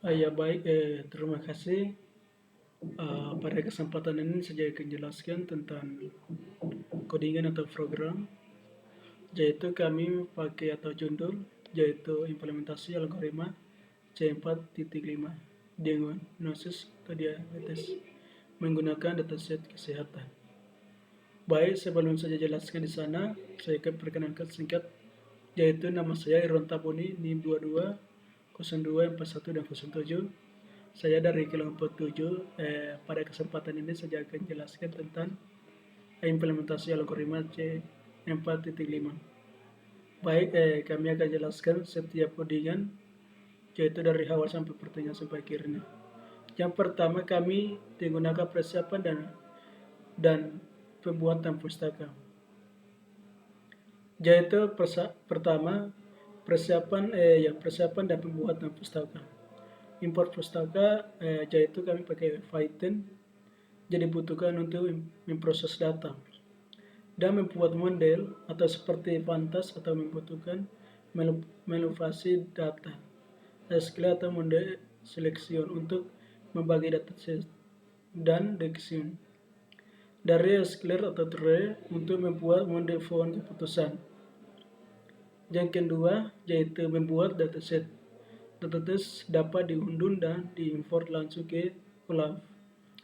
Ya baik, terima kasih. Pada kesempatan ini saya akan jelaskan tentang codingan atau program, yaitu kami pakai atau jundul, yaitu implementasi algoritma C4.5 diagnosis atau diabetes menggunakan dataset kesehatan. Baik, sebelum saya jelaskan di sana, saya akan perkenalkan singkat, yaitu nama saya Irwan Tabuni, NIM 22 02 41 dan 07. Saya dari kelompok 7. Pada kesempatan ini saya akan jelaskan tentang implementasi algoritma C4.5. Baik, kami akan jelaskan setiap codingan, yaitu dari awal sampai pertengahan sampai akhirnya. Yang pertama, kami menggunakan persiapan dan pembuatan pustaka. Yaitu pertama persiapan dan pembuatan pustaka. Import pustaka, yaitu kami pakai Python, jadi dibutuhkan untuk memproses data dan membuat model atau seperti pantas atau membutuhkan manipulasi data SQL atau model selection untuk membagi dataset dan decision dari SQL atau tree untuk membuat model pohon keputusan. Yang kedua yaitu membuat dataset. Dataset dapat diunduh dan diimport langsung ke Olaf.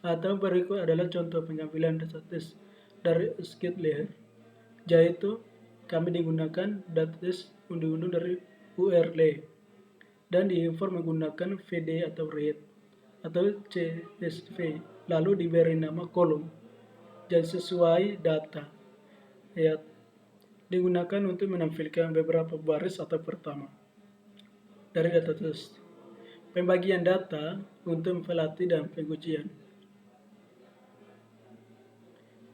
Atau berikut adalah contoh pengambilan dataset dari skid layer, yaitu kami digunakan dataset unduh-unduh dari URL dan diimport menggunakan VD atau read atau CSV, lalu diberi nama kolom dan sesuai data. Ya, digunakan untuk menampilkan beberapa baris atau pertama dari dataset. Pembagian data untuk pelatih dan pengujian.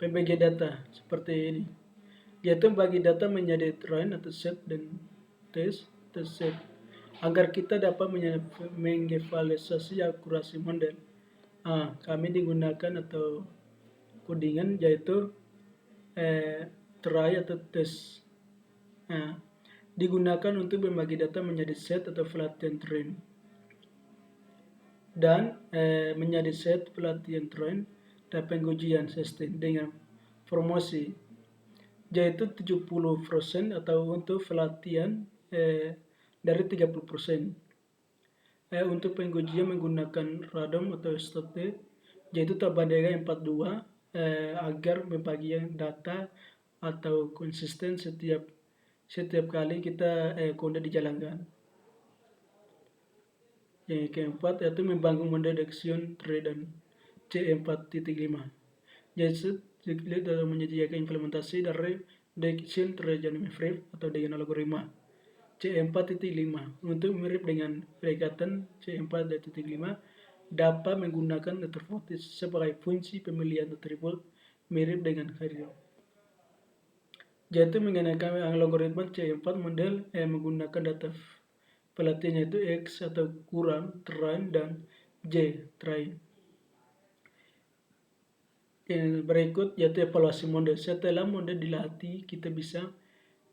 Pembagian data seperti ini, yaitu bagi data menjadi train atau set dan test set agar kita dapat mengevaluasi akurasi model. Kami digunakan atau codingan yaitu try atau test. Digunakan untuk membagi data menjadi set atau pelatihan train dan menjadi set pelatihan train dan pengujian sistem dengan promosi, yaitu 70% atau untuk pelatihan dari 30%. Untuk pengujian menggunakan random atau STT, yaitu terbandingkan 42 agar pembagian data atau konsisten setiap kali kita kode dijalankan. Yang keempat yaitu membangun model detection tree dan C4.5. Yaitu dalam menyediakan implementasi dari detection tree dan frame atau dengan algoritma C4.5 untuk mirip dengan pendekatan C4.5 dapat menggunakan atribut sebagai fungsi pemilihan atribut mirip dengan variable. Yaitu menggunakan algoritma C4 model menggunakan data pelatihan yaitu X atau kurang train dan Y train. Yang berikut yaitu evaluasi model. Setelah model dilatih, kita bisa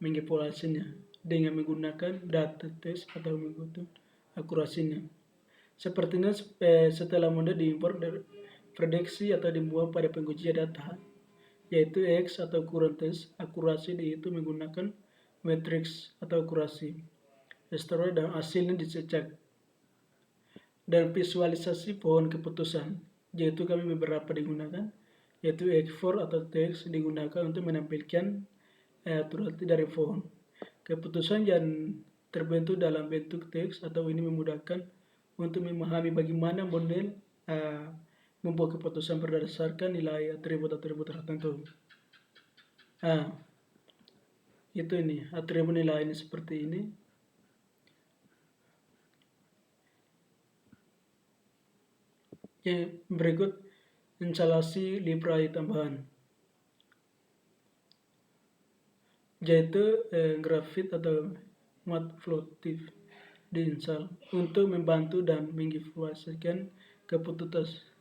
mengevaluasinya dengan menggunakan data test atau menghitung akurasinya. Sepertinya setelah model diimport dari prediksi atau dibuat pada pengujian data, yaitu X atau kurang test, akurasi dihitung menggunakan matriks atau akurasi. Setelah dan hasilnya dicecak. Dan visualisasi pohon keputusan, yaitu kami beberapa digunakan, yaitu X4 atau teks digunakan untuk menampilkan aturan dari pohon keputusan yang terbentuk dalam bentuk teks, atau ini memudahkan untuk memahami bagaimana model membuat keputusan berdasarkan nilai atribut-atribut tertentu. Itu ini atribut nilai ini seperti ini. Yang berikut instalasi library tambahan, yaitu Graphite atau Matplotlib diinstal untuk membantu dan mengevaluasikan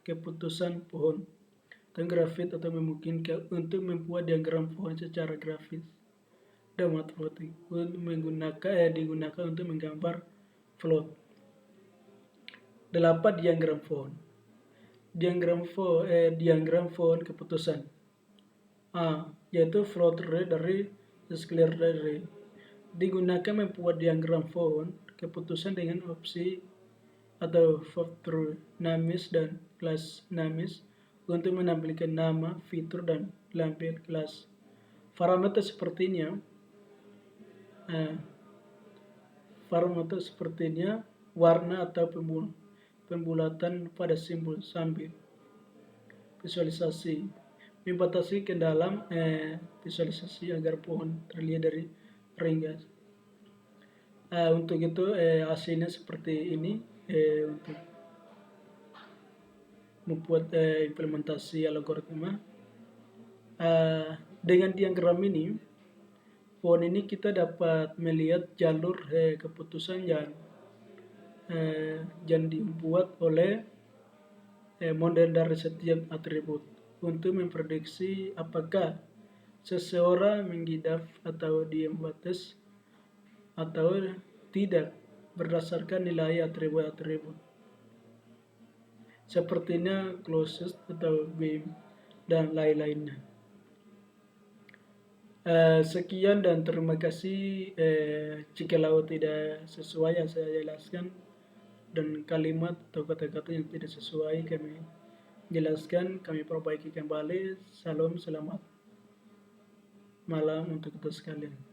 keputusan pohon, dan Graphite atau memungkinkan untuk membuat diagram pohon secara grafis, dan Matplotlib digunakan untuk menggambar plot. 8. Diagram Von. Diagram Von keputusan A, yaitu float rate dari scalar rate. Digunakan membuat diagram Von keputusan dengan opsi atau faktor namis dan kelas namis untuk menampilkan nama, fitur, dan lampir kelas. Parameter sepertinya warna atau pembulatan pada simbol sambil visualisasi membatasi ke dalam visualisasi agar pohon terlihat dari ringkas. Untuk itu hasilnya seperti ini untuk membuat implementasi algoritma. Dengan diagram ini, pohon ini kita dapat melihat jalur keputusan yang dibuat oleh model dari setiap atribut untuk memprediksi apakah seseorang mengidap atau diam batas atau tidak berdasarkan nilai atribut-atribut sepertinya closest atau beam dan lain-lainnya. Sekian dan terima kasih. Jika tidak sesuai yang saya jelaskan dan kalimat atau kata-kata yang tidak sesuai kami jelaskan, kami perbaiki kembali. Salam, selamat malam untuk kita sekalian.